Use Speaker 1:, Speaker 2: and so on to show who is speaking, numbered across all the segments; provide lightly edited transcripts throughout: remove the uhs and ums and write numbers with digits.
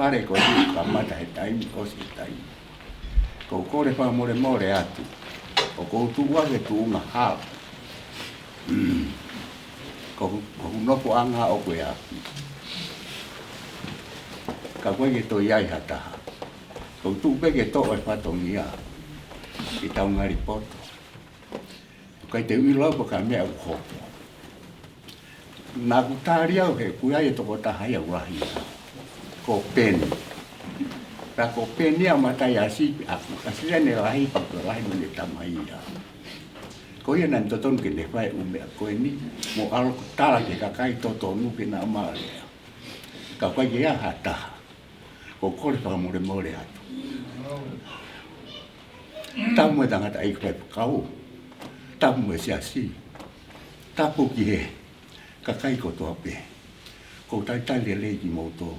Speaker 1: whare ko tu kamata he taimi ko si taimi. Ko kore wha more atu. O ko tu wake tu unga hao. Ko nopo anga o koe aki. Ka koe ke to iai hataha. Ko tu peke to e whatongi a. I tau ngari poto. Kai te ui lau ka mea u hopo. Nā ku tāri au he kuia e toko tahai au rahi. Ko peni. Ka ko peni a matai a sipi aku. Ka sirene rahi paku rahi mune tamai a. Ko ia nan toton ke ne whae umea koe ni. Mo alo ku tala ke kakai toto nuke na maarea. Ka koe ke a hataha. Ko kore whakamore more atu. Tau mo tangata ai kwai kau. Tau mo si asi. Tapu ki he. Kakai ko toa pe. Ko tai tai le leiki mo to.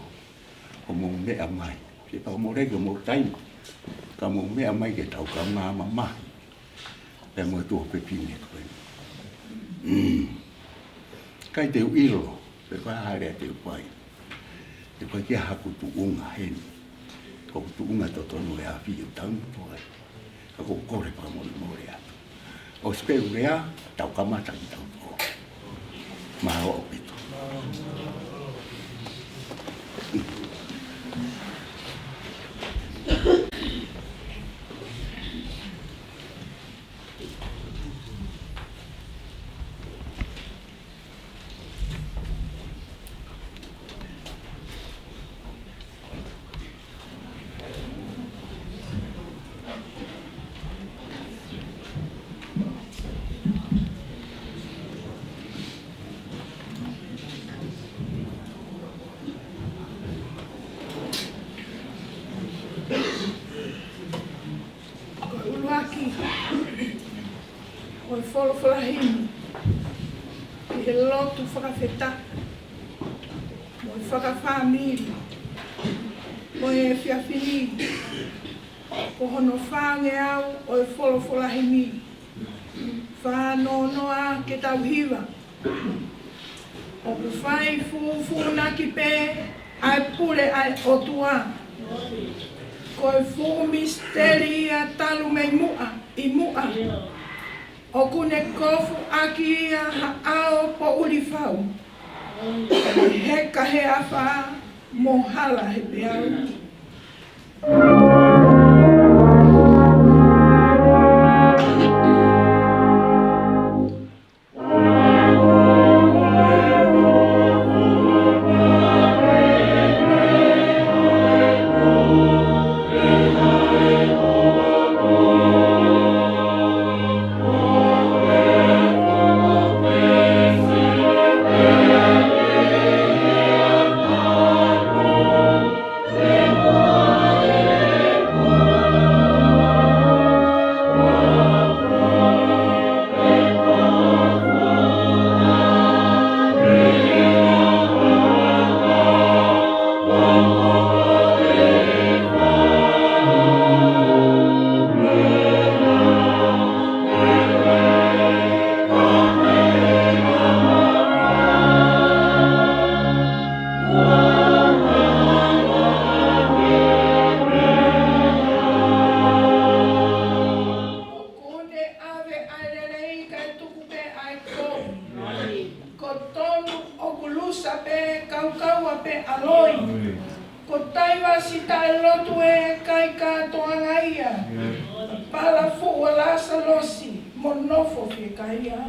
Speaker 1: Ko mo mea mai. Se pa mo rege mo tai. Ka mo mea mai ke tau ka ngā mama. Pe mo tuo pe pine koe. Kai te uilo. Pe kwa harea te upai. Te kwa kia haku tu unga hen. Ko tu unga to tonu e a whiu tau toa. Ka ko kore pa mo atu. O speu rea, tau kamata ki tau toa. Maha o pito.
Speaker 2: Folofolahini i he lotu whakawhetaka mo i whakawhamiri mo e whiawhiri ko hono whange au o e folofolahini whanonoa ke tau hiwa o ku whai fufunaki pe ai pule ai otua ko e fu misteri a talu mei mua i mua o kune kofu aki a hao po ulifau. Heka he awha mohala he peau. Ko taiwa si tai lotu e kai katoanga ia. Pala fu ala salosi, monofo fi kai ia.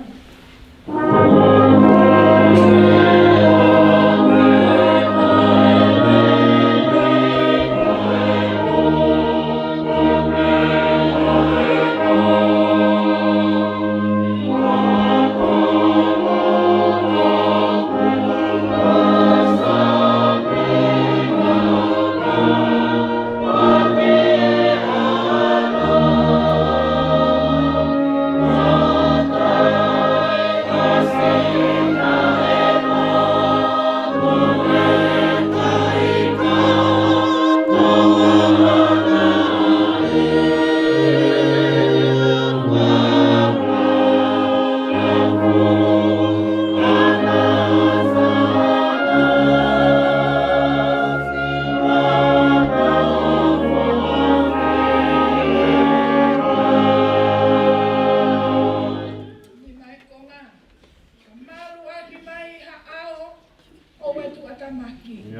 Speaker 2: Malu aki mai ha'ao o wetu atamaki.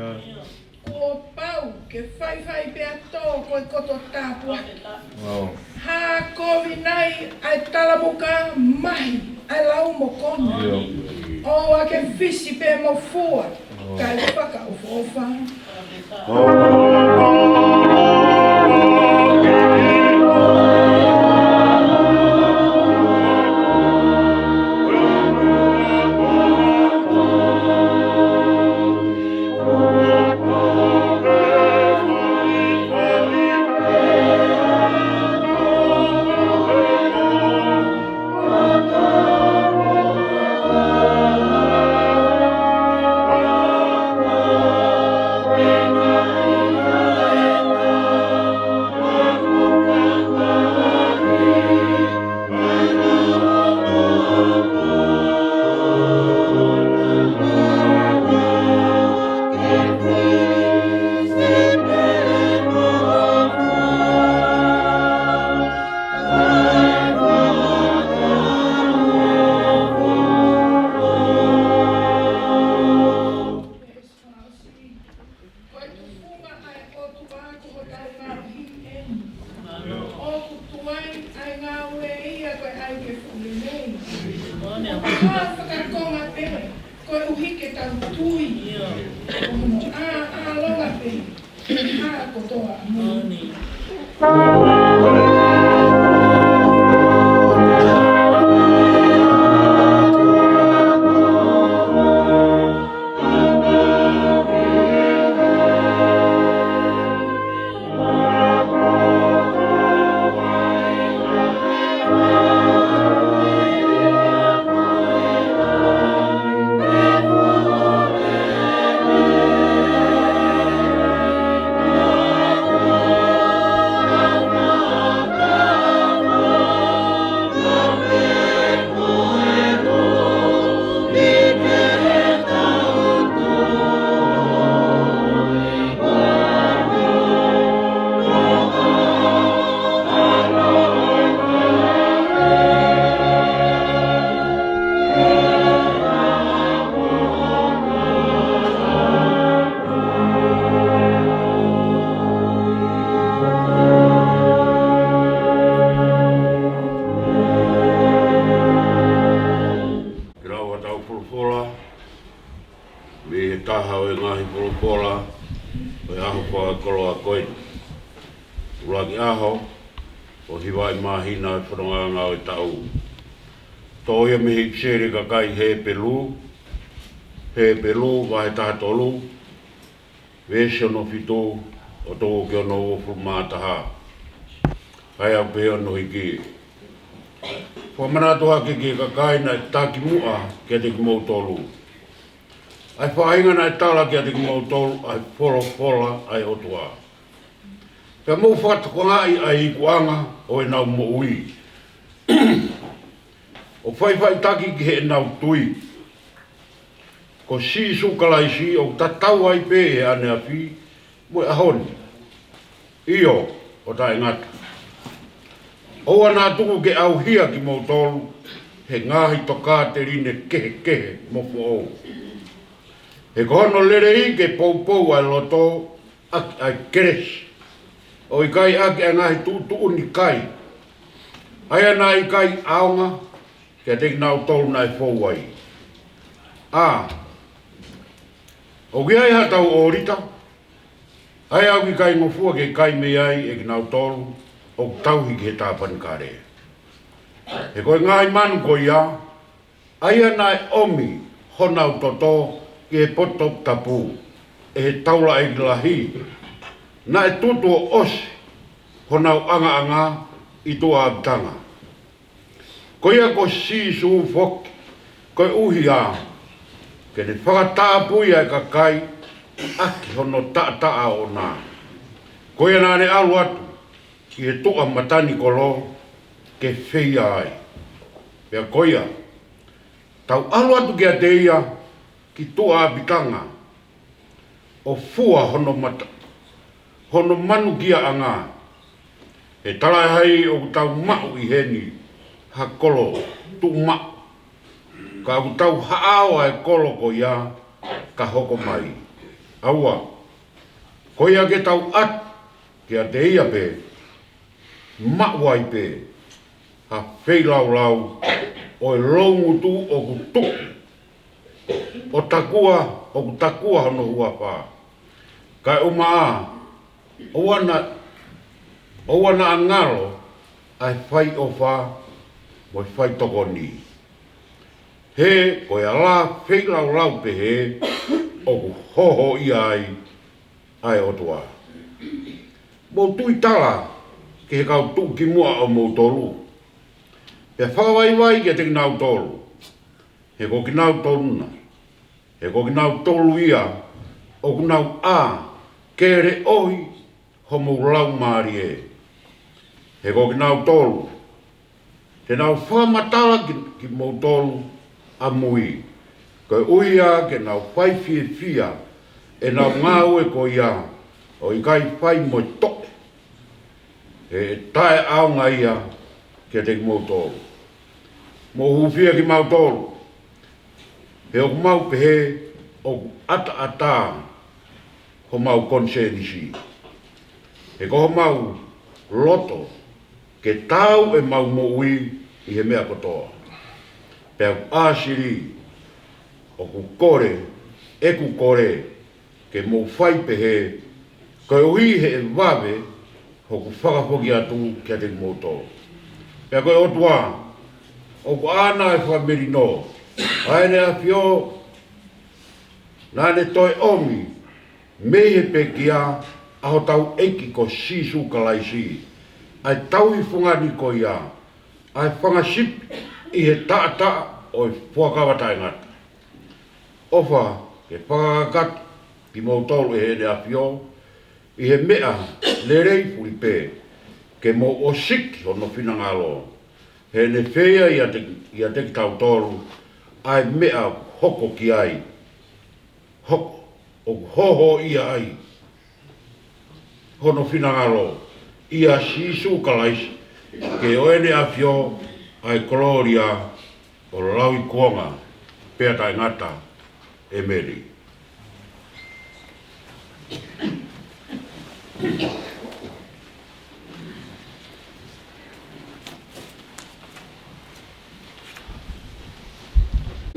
Speaker 2: Ko pau ke whai pe ato koe koto tāpua. Ha kovi nai ai talamuka mahi ai lau mo kono. O a ke fisi pe mo fua kai whaka ufofa.
Speaker 3: Toia me hipsere ka kai he pelu vai tatolu vesho no fito o to ke no formata ha ai a pe no iki po mana to ke ka kai na taki mua ke te mo tolu ai fainga na tala ke te mo tolu ai fola ai otua pe mo fat ko ai kuanga o na mo ui o fai taki ki he nau tui. Ko si sukalaisi o tatau ai pe e ane api, mo e ahoni. Io o tae ngata. O ana tuku ke au hia ki mo tolu, he ngahi toka te rine kehe mo fu ou. He kohono lere i ke pou ai loto, ai keres. O i kai ake a ngahi tu uni kai. Ai ana i kai aonga, kia te nau tolu nai fōwai. O ki ai hatau o rita, ai au ki kai ngofua ke kai me ai e ki nau tolu, o tauhi ki he tāpani kare. He koe ngai manu ko ia, ai ana e omi honau toto ki he poto tapu, e he taula e lahi, na e tutu o osi, honau anga i tua abtanga. Ko ia ko si su foki, ko uhi a, ke ne whakatapui ai ka kai, aki hono taa o nā. Ko ia nāne alu atu, ki he tua matani kolo, ke whia ai. Pea ko ia, tau alu atu ki a te ia, ki tua abitanga, o fua hono manu kia anga, he tarai hai o tau mau i heni, ha kolo tu ma ka au tau haao ai koloko ia ka hoko mai. Aua, ko ia ke tau at, ke a te ia pe, mawai pe, ha whei lau lau, o e longu tu o ku tuku, o ku takua hono hua wha. Kai umaa, o wana angalo, ai whai o wha, mo whai toko ni. He, ko ia la whei lau lau pe he, o ku hoho ia ai o tua. Mo tui tala, ke he kau tu ki mua o mo tolu. Pe whawaiwai ke te kinau tolu. He ko kinau toluna. He ko kinau tolu ia, o kinau kere ohi, ho mo lau maari e. He ko kinau tolu. Te nau whamatala ki mo tolu a mui. Ko uia ke nau whai fia, e nau ngāu e ko ia, o i kai whai mo toke. E tae aunga ia, ke te ki mau tolu. Mo hufia ki mau tolu. He o mau pehe, o ata, ho mau konsenisi. He ko mau loto, ke tau e mau mo ui, i he mea kotoa. Pea asiri, o ku kore, e ku kore, ke mo whai pehe, ko ui he e wawe, ho ku whakapoki atu kia te moto. Pea koe otua, o ku ana e whamiri no, aene a pio, nane toi omi, mehe pe kia, aho tau eki ko sisu kalaisi, ai tau i whungani ko ia, ai whangasip i he taa o i whakawatai ngata. Ofa, ke whakakat, ki mau tolu e hene a pio, i he mea le rei pui pe, ke mo o siki o no whinangalo. He ne whea ia te ki tau tolu, ai mea hoko ki ai. Hoko, o hoho ia ai. Hono whinangalo, ia sisu kalais, ke oene a fio, ai gloria, o laui kuonga, pea tai ngata, e meri.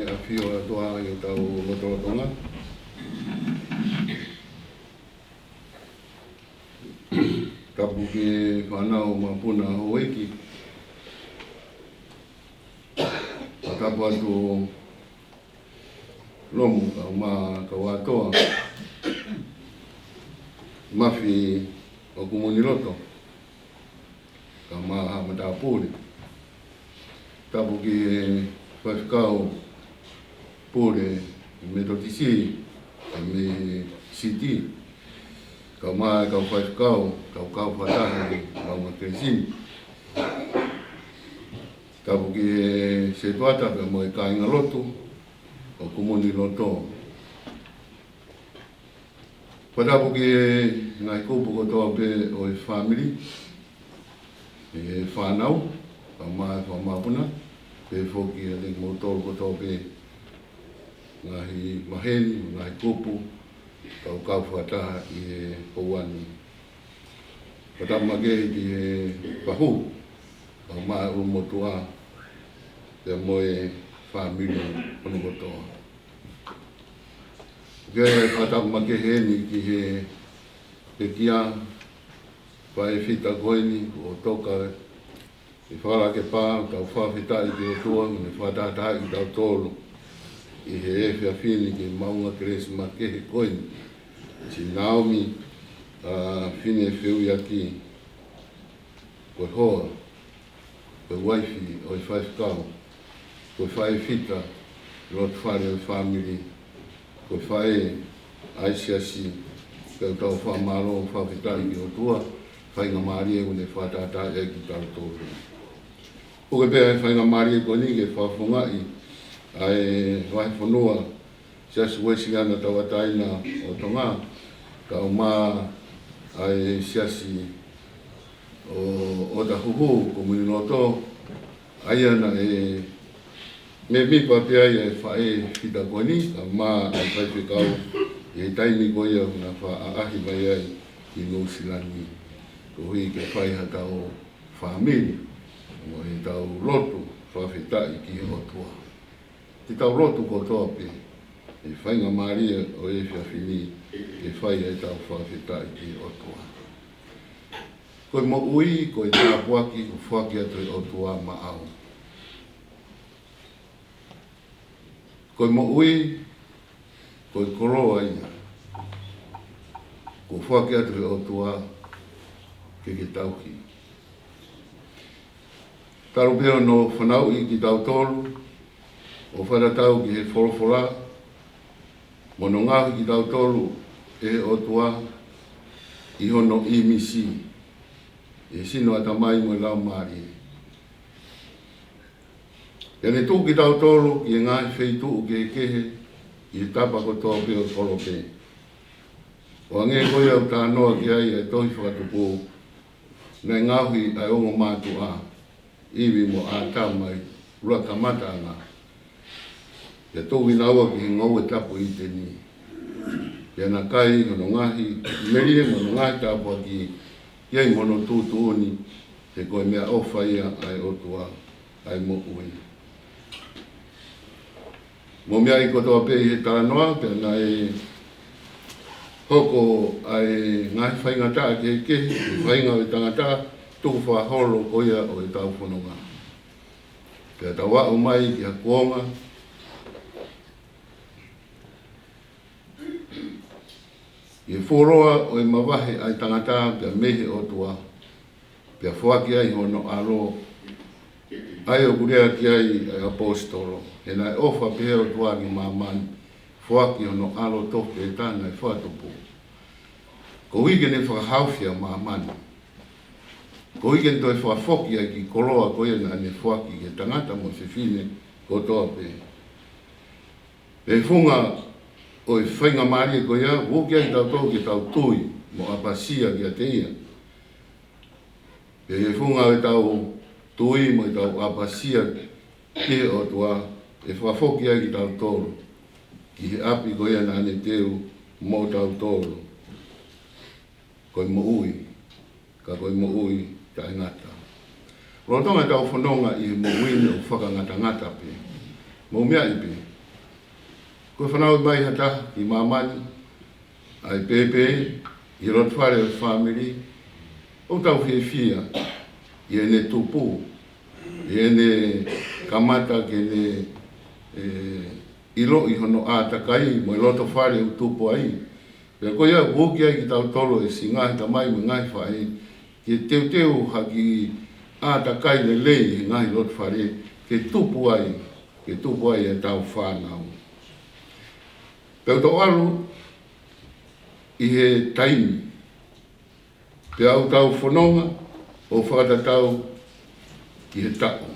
Speaker 4: A fio a toa i tau lotolotonga. Tapu ki whanau mapuna hoeki. A tapu atu lomu ka ma ka watoa. Mafi o kumuni loto. Ka ma hamata puri. Tapu ki whakau pure me totisi me siti ka mai ka whakau ka whatahi ma kresin tapu ki se tuata pe mo ka inga lotu o kumuni loto patapu ki ngai kupu ko to pe o family e whanau ka mai whamapuna pe foki e mo tolu ko to pe ngahi maheni, ngahi kupu, kau whataha i e pouani. Patamage i e pahu, kau maa umotua, te moe whamiri ono kotoa. Ke patamage heni ki he pe kia, whae whita koeni o toka, i whala ke pā, kau whawhita i te otua, ne whatata i tau tolu. I he e whiawhini ki maunga kresi ma kehe koini. Si Naomi whine e whiu aki koe hoa, koe waifi o i whaifkau, koe whae whita, lot whare o whamiri, koe whae aisiasi, koe tau whamaro o whawhitai ki o tua, whainga maari e une whatata e ki tau tōru. Koe pēr whainga maari e koni ke whawhungai, ai vai fonua jas wesi ana tawataina o tonga ka uma ai siasi o da huhu ko minoto ai ana Me mi pa pe ai fae fita koni ma ai fai pe kau e taimi ko ia na fa ahi mai ai i no silani ko hi ke fai hata o famili mo e tau lotu fa fita i ki o tua ti tau lotu ko toa pe e fai nga maria o e fia fini e fai ai tau fa fita i ki o tua ko mo ui ko e tapuaki ko fuaki atu i o tua ma au ko mo ui ko koroa ia ko fuaki atu o tua ke tauki taru peo no whanau i ki tau tolu o whanatau ki he whorofora mono ngahu ki tau tolu e o tua i hono i misi e sino atamai mo lau maari Kene tū ki tau tolu ki e ngai wheitu ke kehe i tapa ko toa peo tolo pe. O ange koe au tā noa ki ai e tohi whakatupu nei ngahui ai ongo mātu a iwi mo a tā mai rua kamata anga. Ia tōwi naua ki he ngau e tapu i te ni. Ia na kai hono ngahi merie mono ngahi tāpua ki iai mono tūtu oni te koe mea ofa ia ai otua ai mo ui. Mo mea I kotoa pe I he taranoa, pe na e hoko ai ngai whaingata ke ke, whainga o tangata, tuku whaholo ko ia o e tau whanonga. Pe ta wao mai ki a kuonga, I whoroa o e mawahe ai tangata, pe mehe o tua, pe whaki ai hono alo, ai o kurea ki ai apostolo, e nai ofa pe o tua ki mamani, whaki ono alo toke e tāna e whatupu. Ko ike ne whakahaufia mamani. Ko ike toi whakafoki ai ki koroa koe na ne whaki ke tangata mo se fine ko toa pe. E whunga o e whainga maari e koe ia, woki ai tau tau ke tau tui mo apasia ki a te ia. E whunga o tau tui mo tau apasia ke o tua e whafoki ai ki tau tolu. Ki he api ko ia na ane teu mo tau tolu. Koe mo ui, ka koe mo ui ta ngata. Rotonga tau whanonga I mo wini o whakangata ngata pe. Mo mea I pe. Koe whanau mai hata I mamani, ai pepe, I rotware o family, o tau whia I ene tupu, I ene kamata ke ne ilo I hono a takai, mo I loto whare o tupu ai. Pea koe ia woki ai ki tau tolo e si ngahi tamai me ngahi whae, ke teu haki a takai le lei e ngahi loto whare, ke tupu ai e tau whanau. Pea tau alu, I he taimi, pea au tau whanonga, o whakatatau I he taku,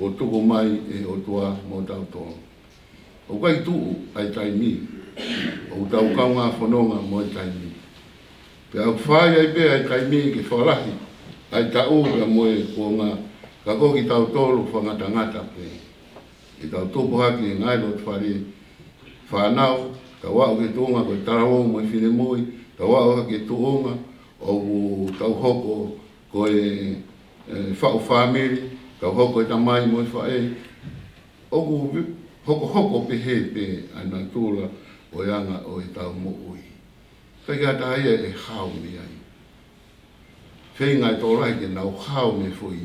Speaker 4: o tuku mai e o tua mo tau tolo. O kai tuu ai taimi, o tau kaunga whanonga mo ai taimi. Pea au whai ai pe ai taimi ke whalahi, ai tau ka moe ko ngā, ka koki tau tolu whangata ngata pe. I tau tupu haki e ngai lot whare whanau, ka wao ke tuonga koe tarawau mo I whine moi, ka wao hake tuonga, o tau hoko koe whao whamiri, ka hoko e tamai mo I whae, o hoko pe he pe ana tūla o yanga o e tau mo ui. Kai gata aia e hao me ai. Whenga e tōrai ke nau hao me foi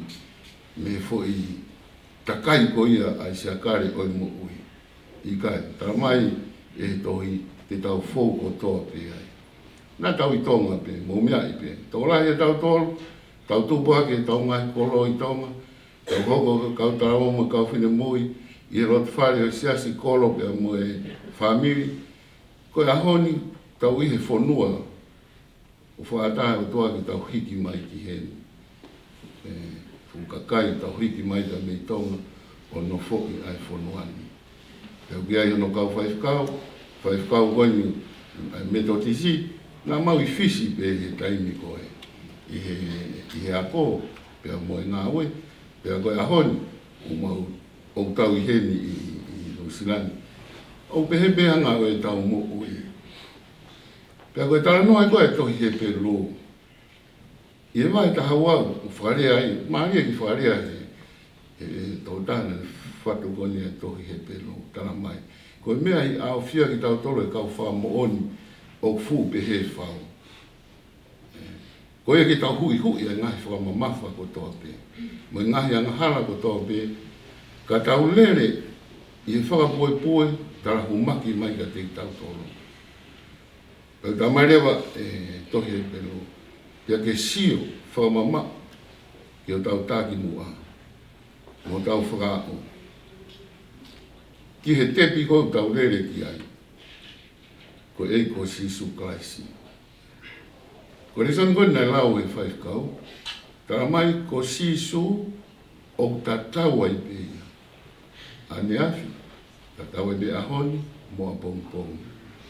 Speaker 4: takai ko ia ai siakare o mo ui. I kai, taramai e tohi te tau fōu o toa pe ai. Nā tau I tonga pe, mo mea I pe. Tōrai e tau tōru, tau tūpua ke tau ngai kolo I tonga, tau hoko kau tarawau mo kau whine mui, I rot whare o siasi kolo pe mo e whamiri, koe ahoni tau I he whonua, o whaatahe o toa ki tau hiki mai ki heni. Fukakai tau hiki mai ta mei tonga, o no whoki ai whonuani. Peo ki ai ono kau whaifkau koini me to tisi, nā mau I fisi pe he taimi koe. I he apo, peo mo e ngā ue, peo koe ahoni, o mau o tau I heni I Lusilani. O pehe pehe ngā koe tau mo ui. Pea koe tala noa koe tohi he pe lo. I vai ta hawau, wharea ai, maria ki wharea he tau tāna whatu koni e tohi he pe lo, tala mai. Koe mea I au fia ki tau tolo e kau wha mo oni o fu pehe whau. Koe ki tau hui hui e ngahi whakamamafa ko toa pe. Mo ngahi angahara ko toa pe, ka tau lere I whakapoe tara humaki mai ka te tau tolo. Ka tamarewa tohi e pelo. Ia ke sio whakamama ki o tau tāki mua. Mo tau whakao. Ki he tepi ko tau lere ki ai. Ko ei ko Sisu Klaisi. Ko resan koe nai lau e whaikau. Tara mai ko Sisu o tatau ai pe. Ane afi, tatau ai be ahoni, moa pong.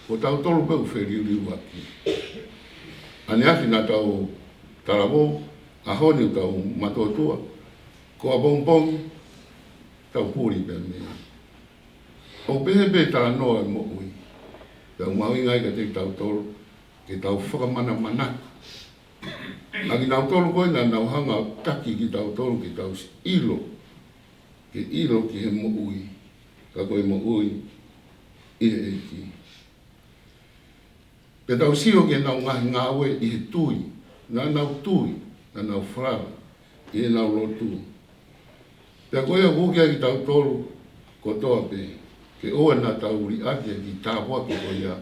Speaker 4: Ko tau tolu peu wheriuriu aki. Ane afi na tau tarabo, ahoni tau matotua. Ko a pong, tau puri pe mea. O pehe tala noa e mo ui. Tau maui ngai ka te tau tolu, ke tau whakamana manaka. Aki nau tolu koe na nau hanga taki ki tau tolu ki tau ilo. Ke ilo ki he mo ui. Ka koe mo ui. I he eki. Pe tau sio ke nau ngahi ngawe I he tui. Na nau tui. Na nau whrara. I he nau lotu. Pe koe a wukia ki tau tolu ko toa pe. Ke oa na tau uri akia ki tāpua ki koe ia.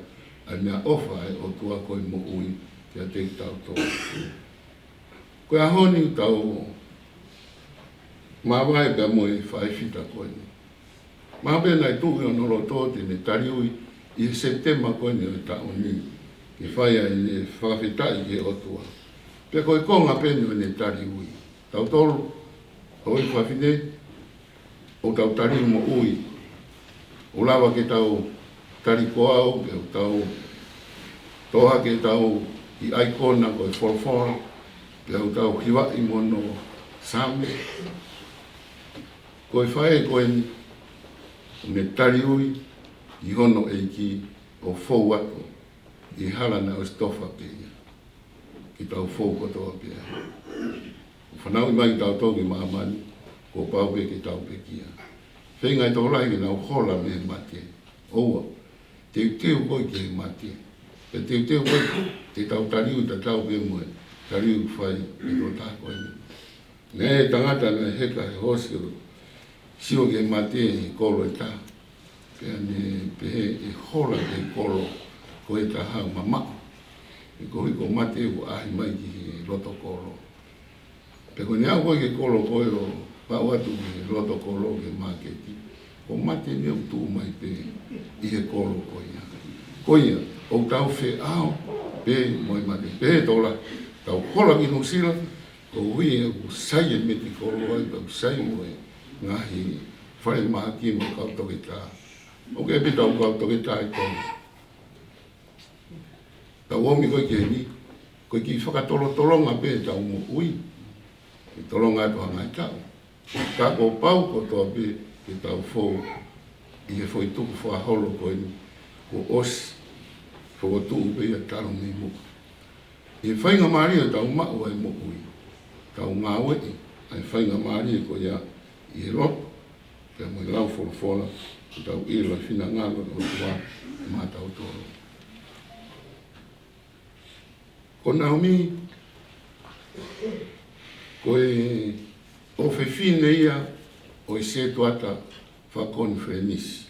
Speaker 4: A mea ofa e o tua koe mo ui. Kia te tau tolu. Koe ahoni tau mawai ka mo I whaifita koe ni. Mawe nai tuhi o nolo tōte ne tariui I September koe ni o tau ni. Ki whaia I ne whawhitai ke otua. Pe koe konga peni o ne tariui. Tau tolu, o I whawhine, o tau tariu mo ui. O lawa ke tau tarikoao, ke o tau toha ke tau I aikona koe whorwhora, pe au tau hiwa I mono same. Koe whae koe ni, ne tariui, I hono eiki o fau ato, I halana o stofa pia, ki tau fau kotoa pia. Whanau I mai tau togi maamani, ko pau pe ki tau pe kia. Whengai tau rai ki nau hola me mate, oua, teu koe ki mate. Pe teu koe, te tau tariu ta tau pe moe, tariu whai I to tā koe ni. Nē tangata na heka he hosi o sio ke mate I kolo e tā. Pea ne pehe e hola ke kolo ko e tā hau mamau. E kohi ko mate o ahi mai ki roto kolo. Pe ko nea koe ke kolo koe o pau atu ki roto kolo ke maketi. Ko mate ne utu mai pe I he kolo koe ia. Koe ia, o tau whe au, pe moi mate, pe tola, tau hola ki nusila, ko hui e ku sai e meti kolo ai, ku sai mo e ngahi whare mahaki mo kau toke tā. O ke epi tau kau toke tā I kono. Tau omi koe ke ni, koe ki whakatolo tolonga pe tau mo ui. Ki tolonga atu hanga I tau. Ka ko pau ko toa pe ki tau fōu. I he fōi tuku whaholo koe ni. Ko osi. Fōu tuku pe ia talo mei muka. I whainga maria tau mau ai mo ui. Tau ngāwe I. Ai whainga maria ko ia I he roto. Pea mo I lau wholofola. Ko tau ila whina ngalo o tua mā tau toro. Ko Naomi, ko e ofefine ia o I se tuata whakoni whenisi.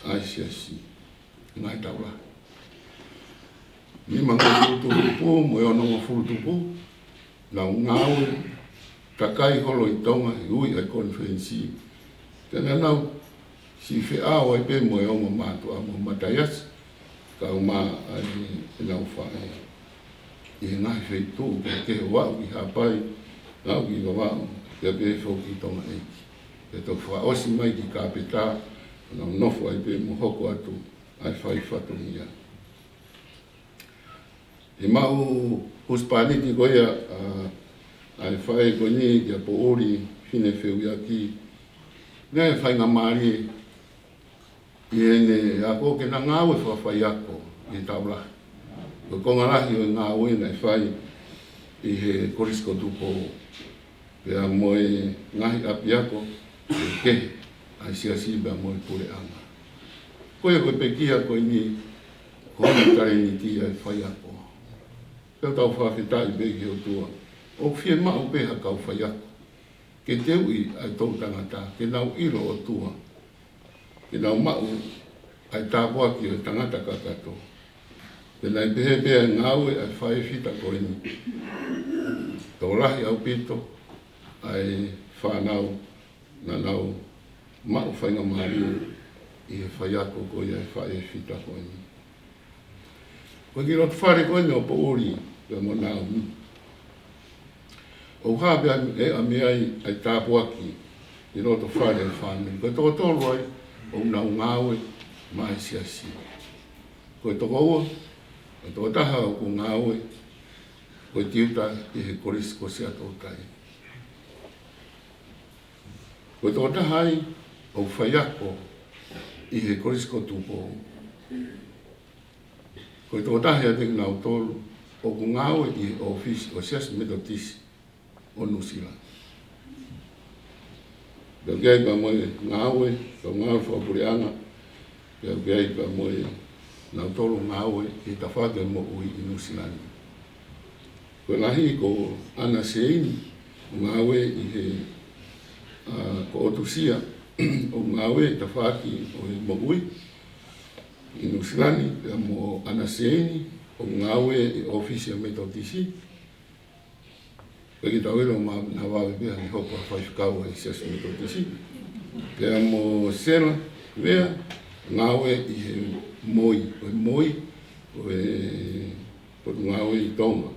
Speaker 4: Aisiasi. Ngai taula. Ni mango furutupu, mo e ono furutupu. Nau ngawe, takai holo I tonga, I ui ai konferensi. Tena nau, si whiao ai pe mo e omo mātua mo mataias. Ka o mā ai nau whae. I he ngai wheitu, ke wau I hapai, nau ki wau, ke pe whoki tonga eiki. Ke tau whaosi mai ki kāpeta, nau nofo ai pe mo hoko atu, ai whai whatongi ia. I mau huspaniti koia ai whae ko ni kia po ori whine whiu ia ki Ne fai ngā maari i ene a ko ke na ngā ue whawhai ako i taula. Ko konga rahi o ngā ue nei whai i he korisko tupo pia moe ngahi api ako e ke ai sia siba moe pure anga. Koe koe pekia koe ni kone kare ni tia e whai ako. Pia tau whawhetai begi o tua. O fie mau peha kau whai ako. Ke teu i ai tau tangata, ke nau ilo o tua. Ke nau mau ai tāpua ki o tangata kakato. Ke nai pehe pea ngāue ai whae whita koe ni. Tau rahi au pito ai whanau na nau mau whainga maari i he whai ako koe ai whae whita koe ni. Koe ki roto whare koe ni o po ori pia mo nau mi. O hape e a mea ai tāpuaki i roto whare e whanau. Koe toko tolu ai o nau ngāue mai siasi. Koe toko ua, koe toko taha o ko ngāue, koe tiuta i he korisko se ato tai. Koe toko taha ai o whaiako i he korisko tupo. Koe toko taha i te nau tolu o ko ngāue i he ofisi o sias metotisi o Nusila. Pia gai pa moe ngāue, pa ngāue whapurianga, pia gai pa moe nau tolu ngāue i ta whātua mo ui i Nusilani. Koe lahi ko ana seini, ngāue i he ko otusia, o ngāue i ta whāki o i mo ui i Nusilani, pia mo ana seini, o ngāue i ofisia metotisi, Peki tau ero ma na wawe pia ni hopa whaiwhikau e siasu me totisi. Pea mo sera, wea, ngawe i he moi, o moi, o e potu ngawe i tonga.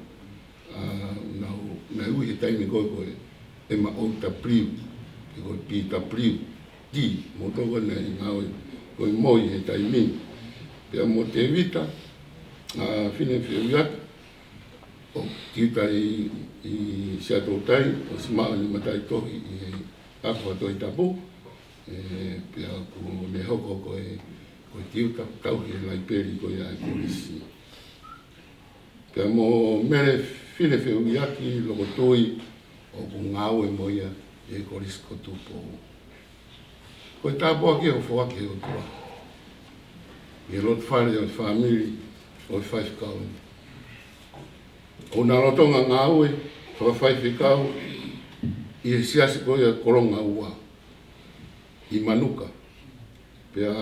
Speaker 4: Na hui he taimi koe koe e ma o ta priu, e koe pi ta priu, ti, mo toka nei ngawe, koe moi he taimi. Pea mo te vita, fine whiuiata, o kita i Seattle tai, o si maa ni matai tohi i apua toi tapu, pia ku me hoko koe tiuta tauhi e lai peri koe ai polisi. Pia mo mere fine whiuiaki loko toi o ku ngāue moia e korisko tupo. Koe tāpua ki o whawake o tua. I lot whare o whamiri o whaifkau. O nā rotonga ngāue, whawhaiwhikau, i he siasi koe a koronga ua, i manuka. Pea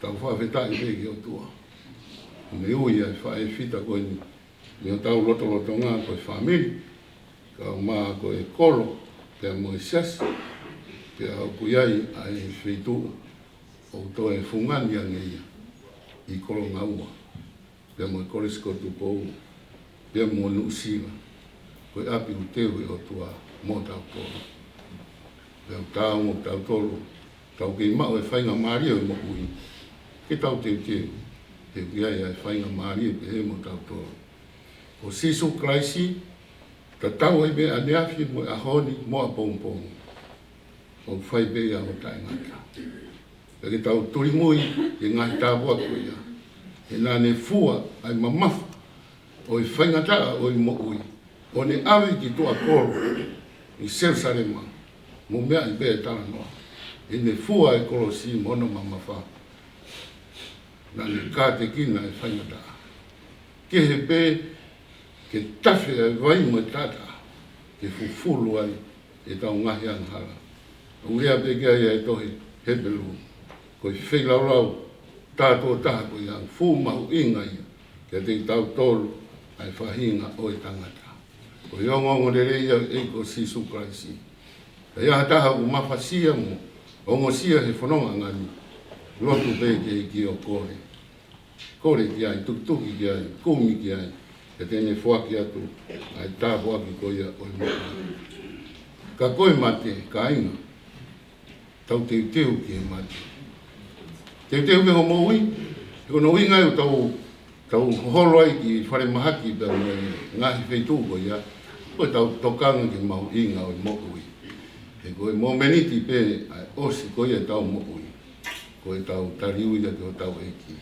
Speaker 4: tau whawhetai peki o tua. Me ui ai whaewhita koe ni, me o tau loto ngā koe whamiri, ka o maa koe koro, pea mo e siasi, pea o kuiai ai whitu, o toe whungani angeia, i koronga ua. Pea mo e korisko tupo, pea mo Nusila, koe api u teu e o tua mo tau tolo. Pea tau mo tau tolo, tau kei mao e whainga maria e mo ui, ke tau teu, te kiai e whainga maria pe he mo tau tolo. O Sisu Kraisi, ta tau e me aneafi mo e ahoni mo a pompong, o whai be a o tai ngata. Pea ke tau turimui e ngahi tāpua koe ia. E nā ne fua ai mamafu o i whaingataa o i mo'ui. O ne awe ki tua koro i Jerusalema mo mea i bea tala noa. E ne fua e koro si mono mamafa. Nā ne kāte kina e whaingataa. Ke he bē, ke tawhi ai vai mo e tata, ke fufulu ai e tau ngahi anghara. O rea bē kia ia e tohi hebelu, ko i whailau tātou taha ko iang fu mahu inga ia, kia te tau tolu ai whahinga o i tangata. Ko iongo re reia e ko Sisu Kraisi. E ia taha u mawhasia mo, ongo sia he whanonga ngani, lotu peke ki o kore. Kore ki ai, tuktuki ki ai, kumi ki ai, kia tene whaki atu, ai tāpu aki ko ia o i mōka. Ka koe mate, ka inga, tau te teu ki e mate. Te te ume ho moui, e kono ui ngai o tau holo ai ki whare mahaki pia ngahi wheitu ko ia, koe tau tokanga ki mau inga o i moui. E koe mō meniti pe ai osi koe e tau mo ui. Koe tau tariui a te o tau eki.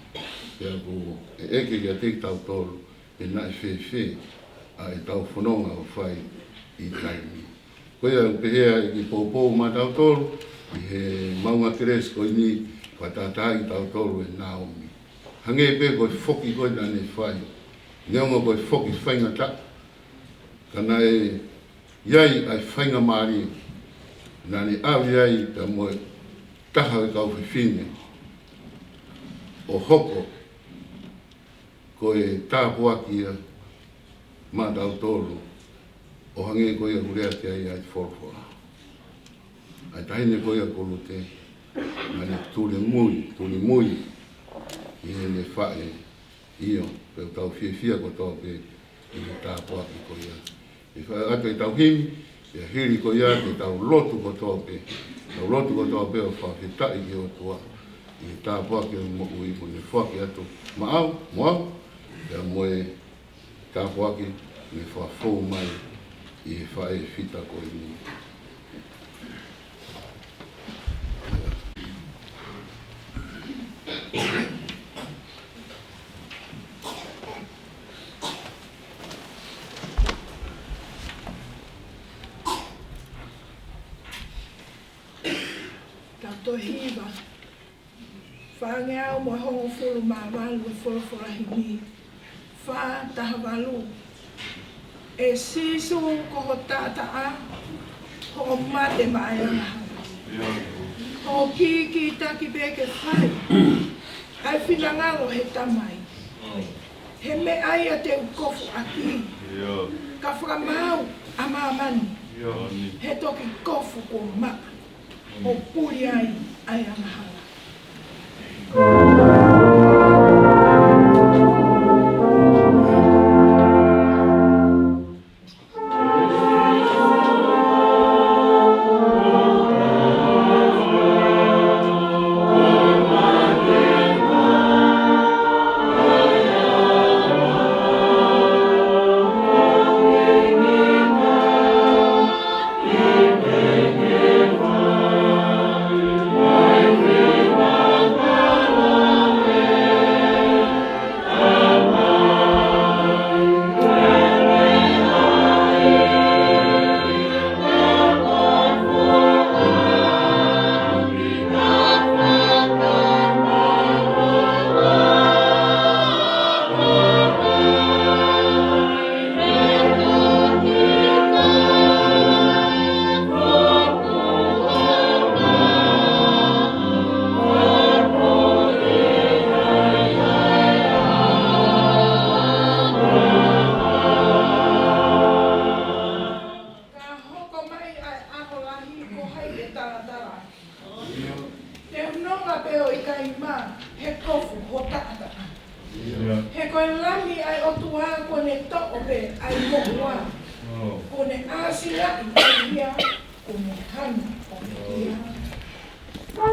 Speaker 4: Pea ko e eke kia te tau tolu e nai whewhe a e tau whanonga o whai i taimi. Koe au pehea i ki pōpō ma tau tolu i he maunga keres koe ni whatatai tau tolu e Naomi. Hange pe koe whoki koe nane whai. Neonga koe whoki whainga ta. Kana e iai ai whainga maari. Nani awi ai ta moe taha e kau whiwhine. O hoko koe tāpuakia ma tau tolu. O hange koe a hurea te ai ai whorwhora. Ai tahine koe a kolu te. Nani tūle mui. I ne whae io. Peo tau whiwhia ko tō pe i ne tāpuaki koe a. I whae ato i tau himi. E hiri ko ia te tau lotu ko tōpe. Tau lotu ko tōpe o whawhitai ki o tua. I tāpuaki o mo ui mo ne whaki atu. Maau, moau. Ia moe tāpuaki ne whawhou mai i he whae whita ko i ni.
Speaker 2: Hiva. Whaange au mo hongo fulu ma walu e whora hini. Wha taha walu. E sisu ko ho tata a. Ho mate mai ana. Ho ki taki beke whai. Ai whinangalo he tamai. He me ai a te ukofu aki. Ka whakamau a mamani. He toki kofu ko maa. O puri ai amahala. He koe lami ai o tua kone to'o pe ai mo'ua. Kone asila i ia, kone hana o ia. O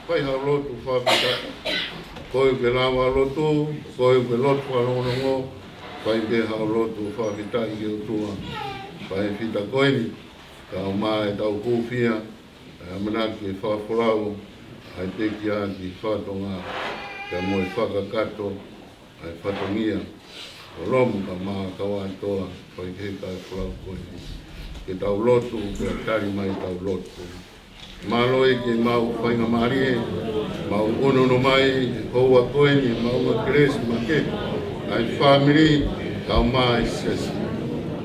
Speaker 4: Pai ha lotu whawhita, koi ke lawa lotu, koi ke lotu whanongo, pai ke ha lotu whawhita i o tua, pai whita koini, ka o mai tau kūwhia, manaki e whawhorau, ai te ki a ki whatonga, ka moe whakakato, ai whatongia, o romu ka maa kawa toa, pai ke ka whorau koini, ke tau lotu, ke tari mai tau lotu. Maloi ke mau whainga marie, mau ono mai, hoa koeni, mau a kresi make, ai family, kau mai sesi.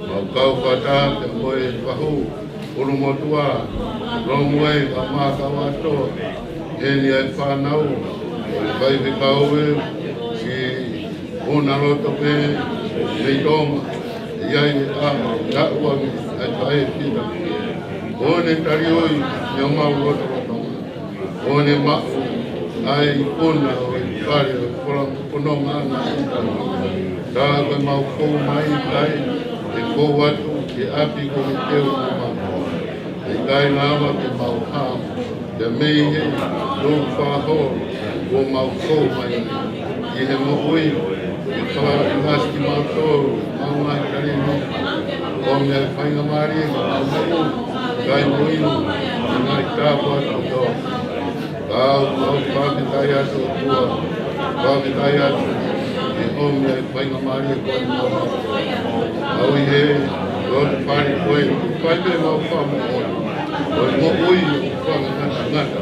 Speaker 4: Mau kau whata, te moe whahu, uru motua, romu e, kau maa kau atoa, heni ai whanau, vai vi kau e, si una loto pe, mei toma, iai e a, takuangi, ai tae pita. One tari oi, ia mau roto roto. One mau, ai puna o i kare o pononga ana ita. Tā koe mau kou mai kai, e kou atu, ke api ko me teo o mau. E kai nama ke mau hām, te mei he, no whaho, o mau kou mai. I he mo ui, e kawara i haski mau tōru, mau mai kare no. O mea whainga maari, mau mau. Kai moinu, ngai tāpua tau toa. Kau whawhitai atu o tua, whawhitai atu, e omi ai whainga maari e koe mua. Au i he, rotu whare koe, kai me mau whamu koe. Koe mo ui o whangata ngata.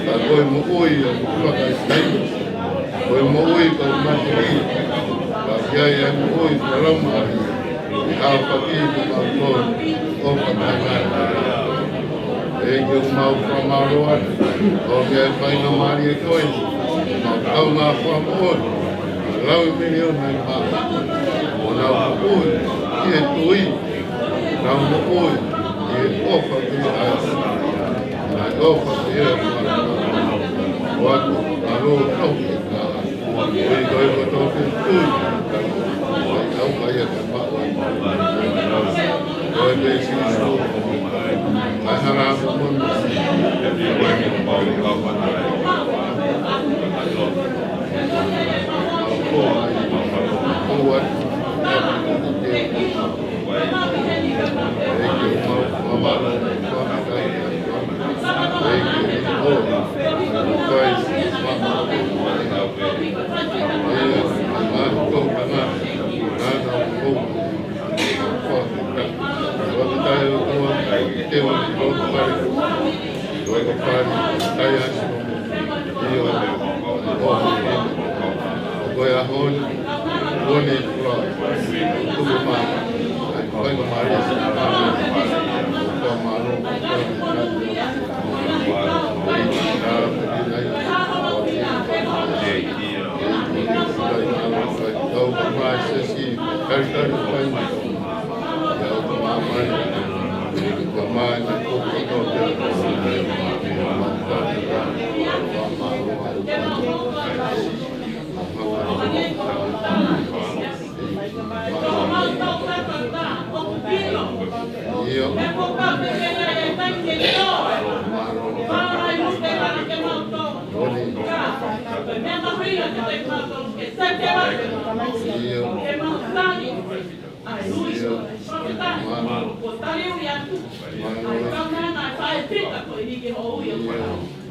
Speaker 4: Ka koe mo ui o whakai tainu. Koe mo ui koe matiri. Ka kiai ai mo ui wharaumari. Kau whaki ku mau koe. O whakangata. E ki o mau whamaro atu. O kia e whainga maari e koe. Mau kau ngā whamoi. Lau i mene o nai maa. O nau ui. Ki e tui. Nau mo ui. Ki e ofa ki e aia. Nai ofa ki e aia. O atu. Alo toki e kā. Ui koe ko toki tui. Au kai e ka maa. Koe besi isu. Ai hara aku pun. Kuat.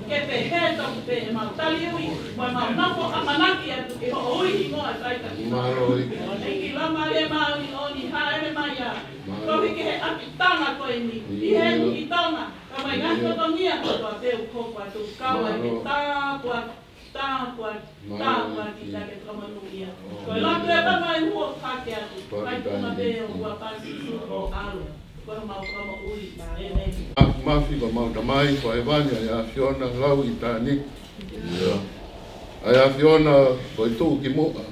Speaker 5: ke te he tau te e mau tali ui, wai mau napo amanaki atu ke ho ui i moa taita ki. Eki lama le mau i o ni haere mai a. Kohi ke he akitanga koe ni, i he ni i tonga. Ka mai ngā kotongia kotoa teu koko atu kaua e tāpua ki take tramanu ia. Koe latu e kama e hua kake atu, kai tuna te o hua pasi o alu. Koe mau kama ui, e nei.
Speaker 4: Mafi ko mau tamai ko e vani a Fiona lau i tani. A Fiona ko e tū ki moa.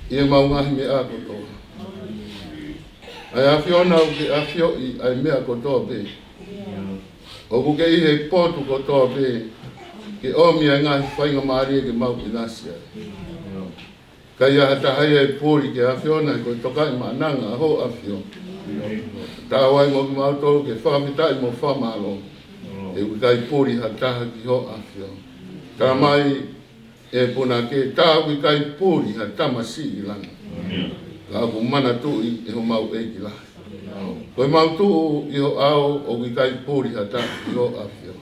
Speaker 4: I e mau ngahi me a kotoa. A Fiona o ki a fio i ai mea kotoa be. O ku ke i he potu kotoa be. Ke omi a ngahi whainga maari e ke mau ki nasia. Ka ia hata hai e pōri ke a Fiona ko e tokai maananga ho a Fiona. Tā wai mo ki mau tolu ke whakamitai mo whamalo. E ukai pōri hataha ki ho a Fiona. Tā mai e puna ke tā ukai pōri hatama si i langa. Ka aku mana tu i ho mau e ki lahi. Koe mau tu i ho ao o ukai pōri hataha ki ho a Fiona.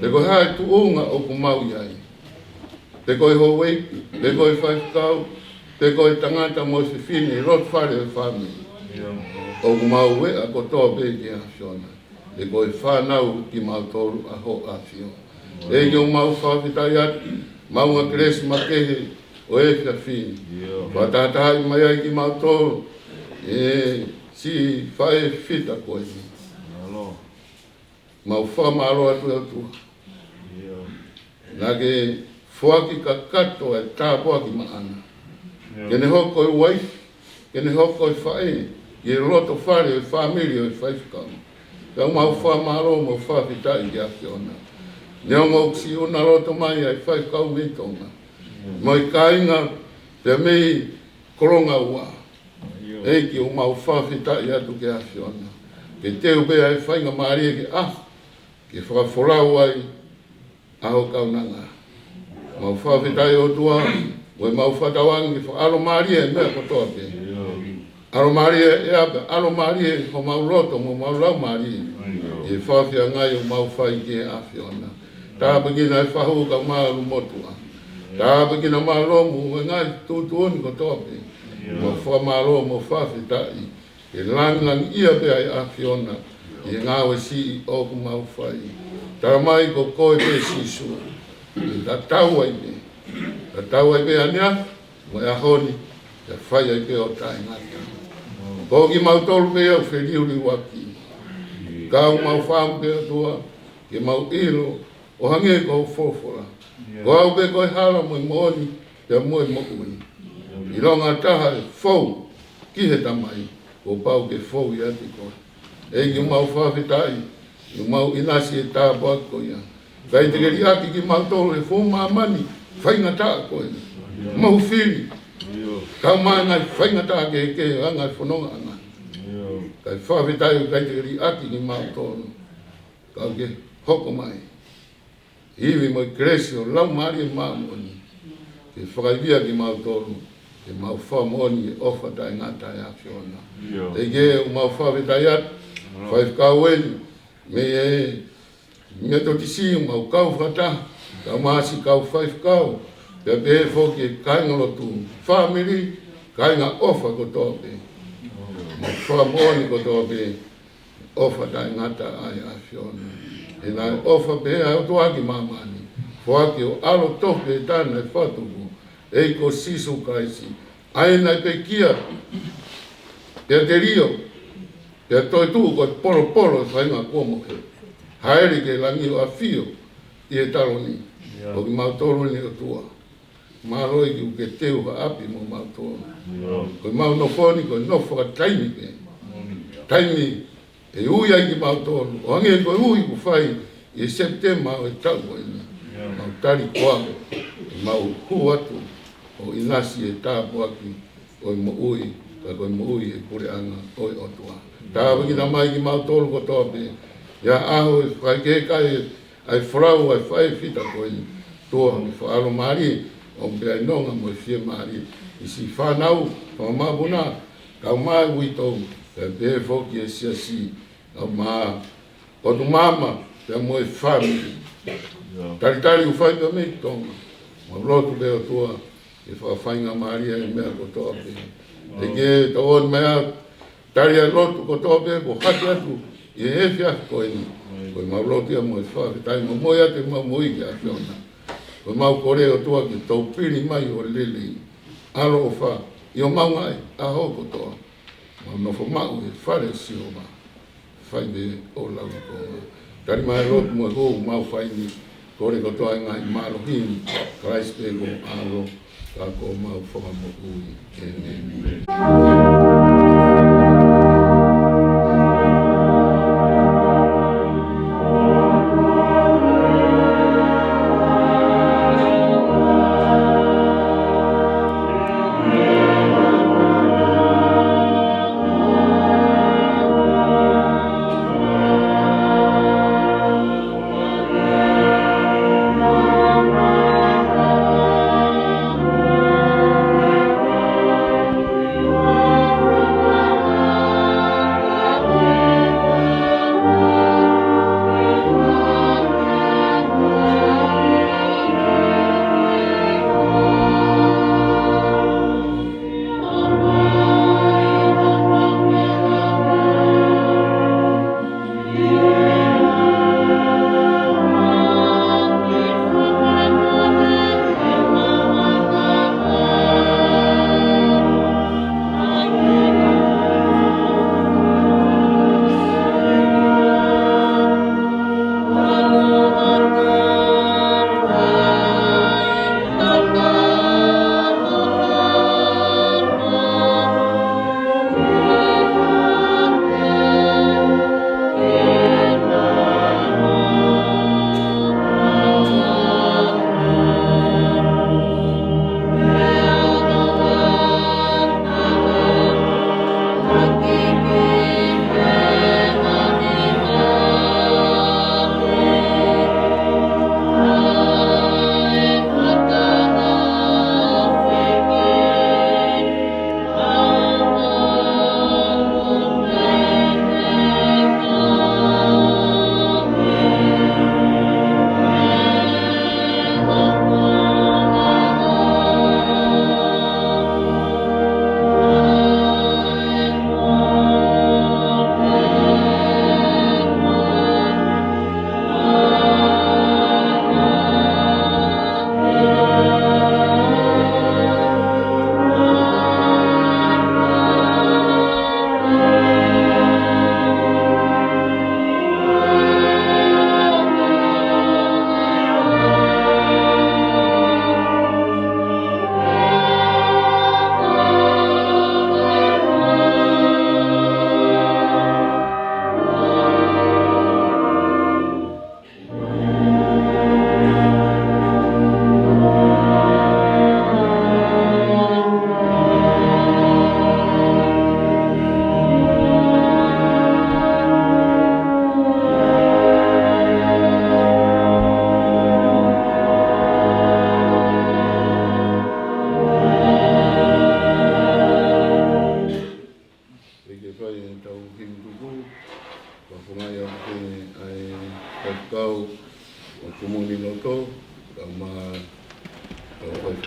Speaker 4: Le koe hae tu unga o ku mau iai. Le koe ho weipi, le koe whaikau, le koe tangata mo se fine i rot whare o whamiri. O ku mau we a kotoa be ki a Fiona. Le koe whanau ki mau toru a ho a Fiona. E nyo mau whawhitai ati, mau a kresi makehe o e fia fini. Whatatahi mai ai ki mau toru, e si whae fita koe ni. Mau whamaro atu atu. Nake whaki ka kato e tāpua ki maana. Kene hoko e waifu, kene hoko e whae, i roto whare o whamiri o whaifukau. Ka mau whamaro mo whawhitai ki a Fiona. Neo ngau si una roto mai ai whaifukau me tonga. Mo i kainga te mei koronga ua. Eiki o mau whawhitai atu ki a Fiona. Ke teo be ai whainga maari e ke ke whakaforau ai aho kaunanga. Mau whawhitai o tua, o mau whatawangi whaaro maari e mea kotoa pe. Aro Maria e abe, aro Maria ho mau roto mo mau lau Maria. E whawhia ngai o mau whai ke a Fiona. Tā pagina e whahu ka maaru motua. Tā pagina maaromu e ngai tūtuoni ko tope. Mo whamaro mo whawhitai. E langang ia pe ai a Fiona. E ngāwe si o ku mau whai. Tā mai ko koe pe sisu. E tā tau ai pe. Tā tau ai pe ania. Mo e ahoni. E whai ai pe o tai ngata. Ko ki mau tolu pe au whiriuri waki. Kau mau whaam pe atua, ke mau ilo, o hange ko fofora. Ko au pe koe hala mo i mooni, te mo i mokuni. I longa taha e fau, ki he tamai, ko pau ke fau i ati koe. E ki mau whawhitai, i mau inasi e tā boak ko ia. Kai te keri aki ki mau tolu e fu mamani, whainga tā koe. Mau whiri. Kau mai ngai whainga tā ke angai whanonga anga. Kai whawhitai o kai te ri aki ni mau tonu. Kau ke hoko mai. Hiwi mo i kresi o lau maari e maamoni. Ke whakaivia ki mau tonu. Ke mau whamoni e ofa tai ngata e a Fiona. Te ke o mau whawhitai atu. Whaifkau eni. Me e mea to tisi o mau kau whata. Kau maasi kau whaifkau. Te pehe whoki e kainga lotu whamiri, kainga ofa ko tope. Mo whamoni ko tope, ofa tai ngata ai a Fiona. E nai ofa pehe au tuaki mamani, whaki o alo tope e tana e whatuku, e ko sisu kaisi. Aina pe kia, pe te rio, pe toi tu ko polo polo whainga kuomoke. Haere ke langi o a fio, i e taroni, o ki mau toroni o tua. Maroi ki uke teo ha api mo mau tōna. Koe mau no whoni, koe no whaka taimi pe. Taimi e ui ai ki mau tōna. O hange koe ui ku whai i September o e tau o ina. Mau tari koa, mau hu atu o inasi e tāpu aki o mo ui, ka koe mo ui e kure anga o e otua. Tā wakina mai ki mau tōna ko tōpe. Ia aho e whai ke kai ai whrau ai whai fita koe. Tōa mi whaaro maari. o bea nonga mo fie mari i si whanau whamabuna kau mai wito e be foki e si au maa o tu mama te mo e family tari u fai me tonga ma lotu leo tua e whainga maria e mea kotoa pe e ke ta on mea tari a lotu kotoa pe ko hati atu e hefia ko e ko ma lotu e mo e whai tai mo moia te ma moi ke a fiona ko mau kore o tua ki tau piri mai o lele alo o wha i o maungai a ho kotoa ma no fo mau e whare si o ma whai me o lau kotoa tari mai lotu mo e ho mau whai ni kore kotoa e ngai malohini Christ e ko alo ka ko mau whakamu ui e ne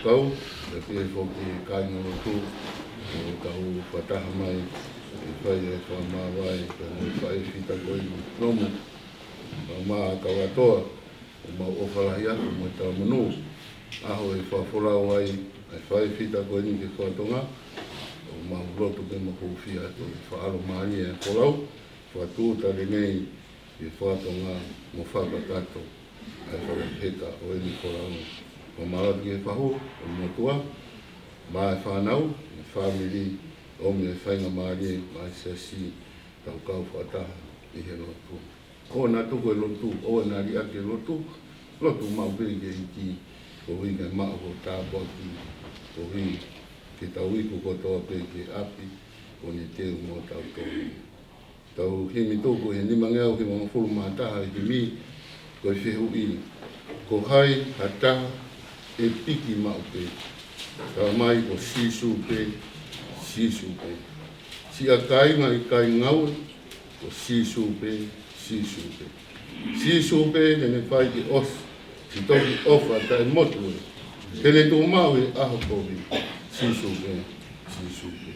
Speaker 4: kau da ke fo ki kai no tu o tau whataha mai e whai e wha mā wai ka me whai whita koi nomu ma mā kawatoa o ma o whalahi atu mo tau manu aho e whawhorau ai e whai whita koi ni ke whatonga o ma urotu ke ma kouwhia atu e whaaro maani e whorau whatūtari nei e whatonga mo whakatato ai whakapeta o e ni whorau o marati e whahu, o motua, ma e whanau, e whamiri, o me e whainga maari, ma e sasi, tau kau whataha, i he lotu. O nā tuku e lotu, o nā ri ake lotu, lotu mau piri ke iki, ko hui ke maa ko tāpoti, ko hui ke tau iku kotoa pe ke api, ko ni teu mo tau tōi. Tau himi tōku he nima ngau ke mga furu mātaha e ki mi, ko e whihu i, ko hai, hataha, e piki mau pe. Ka mai o sisu pe, sisu pe. Si a kai mai kai ngau o sisu pe, sisu pe. Sisu pe ne fai ki os, si toki ofa tai motu e. Tene tō mau e aho kovi, sisu pe, sisu pe.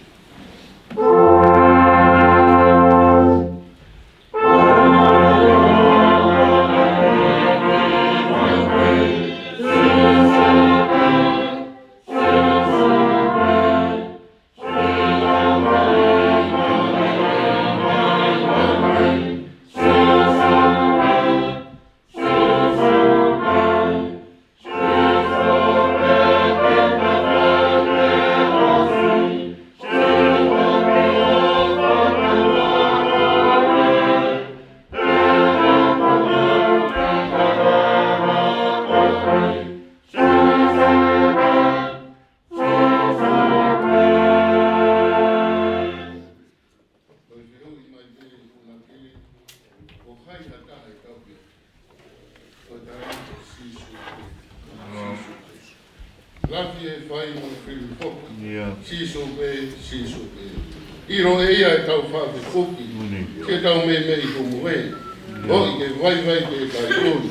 Speaker 4: Lafi e whai mo whiri hoki. Siso pe, siso pe. Iro e ia e tau whawe hoki. Ke tau me me i komo e. O i ke vai ke kai ori.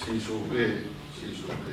Speaker 4: Siso pe, siso pe.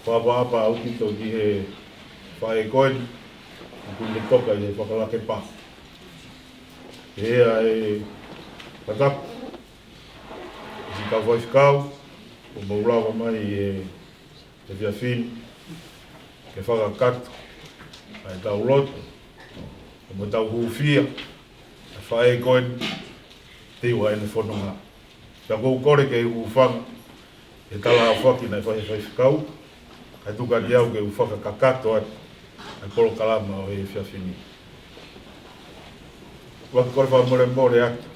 Speaker 4: Whapapa au kito ki he whae koen, kuni toka i he whakalake pa. Hea e patak, si ka whaifkau, o maulawa mai e whiawhin, ke whakakatu, ai tau loto, o mo tau huwhia, a whae koen, te ua ene whanonga. Ka kou kore ke uwhanga, e tala a whaki nei whaifkau, ai tuka ki au ke uwhaka kakato ai kolo kalama o e whiawhini. Waka kore wha more atu.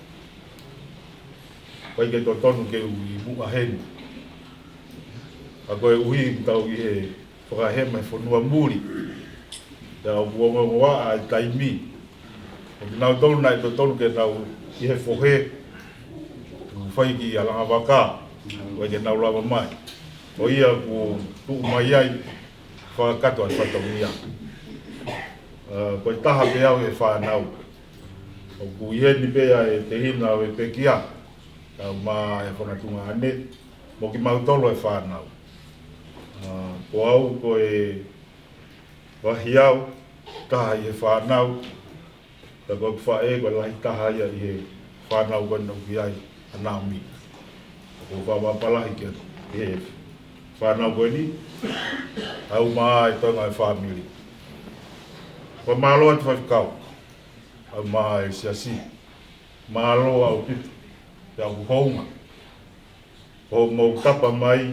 Speaker 4: Wai ke tonu ke i mua henu. A koe uhi tau i he whakahema i whanua muri. Te au buonga ai taimi. O ki nau tonu nai tonu ke tau i he whohe. Whai ki alanga waka. Wai ke nau lava mai.
Speaker 6: o ia ku tu mai ai whakato ai whatongia. Koe taha pe au e whanau. O ku ieni pea e te hina o e pekia. Tau mā e whanatunga ane. Mo ki mautolo e whanau. Ko au ko e wahi au. Taha i e whanau. Ta ko whae ko lahi taha ia i e whanau kona uki ai. Anau mi. Ko whawapalahi kia e whanau koni. Au mā e tonga e whamiri. Ko mālo atu whakau. Au mā e siasi. Mālo au pitu. Te au hounga. Ko mou tapa mai.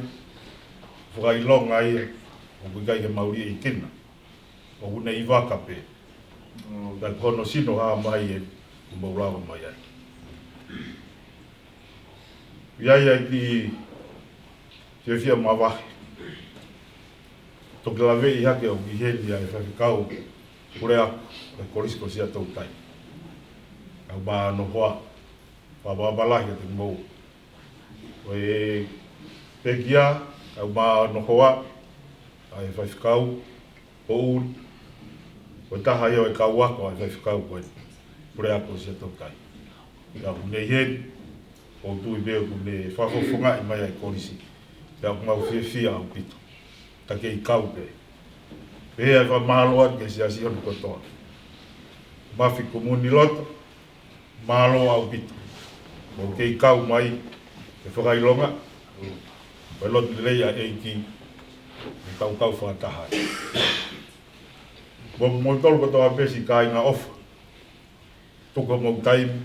Speaker 6: Whakailonga ia. O kuikai ke mauri e kina. O une i wakape. Kai kono sino haa mai e. Mou lawa mai ai. Iai ai ki. Whiawhia mawahi. Toki lawe i hake o ki heli ai whakikau. Kure aku, e korisiko sia tau tai. Au mā no hoa, wabalahi a te mou. O e pekia, au mā no hoa, ai whaiwhikau, o uri. O taha ia o e kau wako ai whaiwhikau koe. Kure aku sia tau tai. Ia kune heni, o tui beo kune whafofonga i mai ai korisi. Ia kumau whiawhia au pito. Take i kau pe. Pea e whamaloa ke si asi honu kotoa. Mafi komuni loto, malo au pito. Mo kei kau mai, e whakailonga, e loto leia eiki, e kau whakataha. Mo tolu kotoa pesi ka inga ofa. Tuka mo taimi,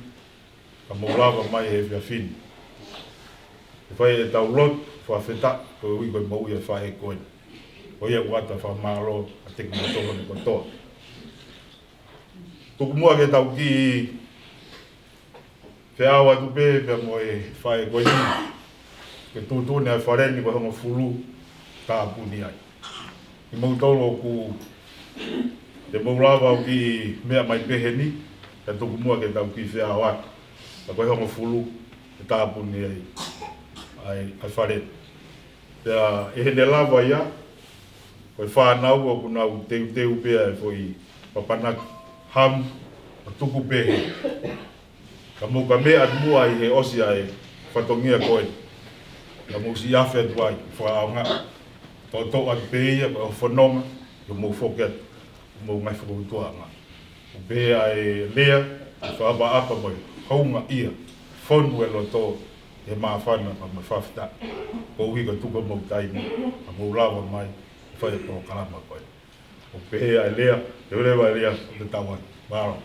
Speaker 6: ka mo lava mai e whiawhini. E whai e tau loto, whawheta, ko ui koe mau i e whae koe. O ia uata whamalo a te kumatoa ni kotoa. Tuku mua ke tau ki te awa tupe pe mo e whae koe ni. Ke tūtūne ai whareni ko hongo fulu tā puni ai. I mau tolo ku te maulawa au ki mea mai pehe ni. Ke tuku mua ke tau ki whea awa. Ta koe hongo fulu tā puni ai. Ai whareni. Pea e hene lawa ia. Koe whanau o kunau teu pea e foi papanaki ham a tuku pehe. Ka mou ka mea atumua i he osi ai whatongia koe. Ka mou si awhi atu ai whaaonga. Tō atu peia koe o whanonga. Ka mou whoket. Ka mou ngai whakautuanga. O pea e lea. Whaapa apa moi. Haunga ia. Whonu e lo tō. E maa whana pa mai whawhita. Ko uhi ka tuka mou taimi. Ka mou lawa mai. Whai e tō kalama koe. O pehea e lea, te urewa e lea, te tawa. Māro.